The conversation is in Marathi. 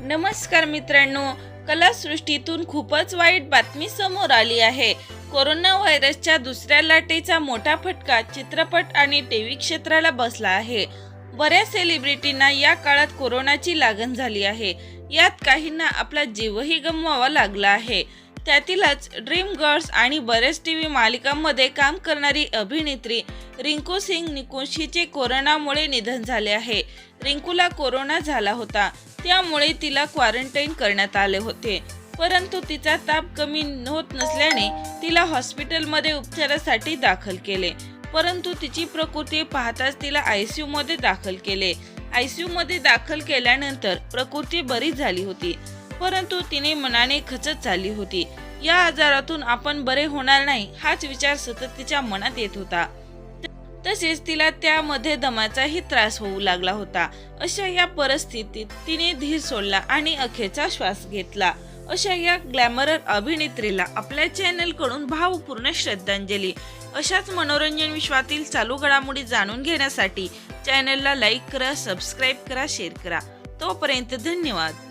नमस्कार मित्रांनो, कलासृष्टीतून खूपच वाईट बातमी समोर आली आहे। कोरोना व्हायरसच्या दुसऱ्या लाटेचा मोठा फटका चित्रपट आणि टीव्ही क्षेत्राला बसला आहे। बऱ्याच सेलिब्रिटींना या काळात कोरोनाची लागण झाली आहे। यात काहींना आपला जीवही गमवावा लागला आहे। त्यातीलच ड्रीम गर्ल्स आणि बरेच टीव्ही मालिकांमध्ये काम करणारी अभिनेत्री रिंकू सिंग निकुंज हिचे कोरोनामुळे निधन झाले आहे। रिंकूला कोरोना झाला होता, त्यामुळे तिला क्वारंटाईन करण्यात आले होते, परंतु तिचा ताप कमी होत नसल्याने तिला हॉस्पिटलमध्ये उपचारासाठी दाखल केले। परंतु तिची प्रकृती पाहताच तिला आयसीयू मध्ये दाखल केले। आयसीयू मध्ये दाखल केल्यानंतर प्रकृती बरी झाली होती, परंतु तिने मनाने खचत झाली होती। या आजारातून आपण बरे होणार नाही हाच विचार सतत तिच्या मनात येत होता। तसेच तिला त्यामध्ये दमाचाही त्रास होऊ लागला होता। अशा या परिस्थितीत तिने धीर सोडला आणि अखेरचा श्वास घेतला। अशा या ग्लॅमर अभिनेत्रीला आपल्या चॅनल कडून भावपूर्ण श्रद्धांजली। अशाच मनोरंजन विश्वातील चालू घडामोडी जाणून घेण्यासाठी चॅनलला लाईक करा, सबस्क्राईब करा, शेअर करा। तोपर्यंत धन्यवाद।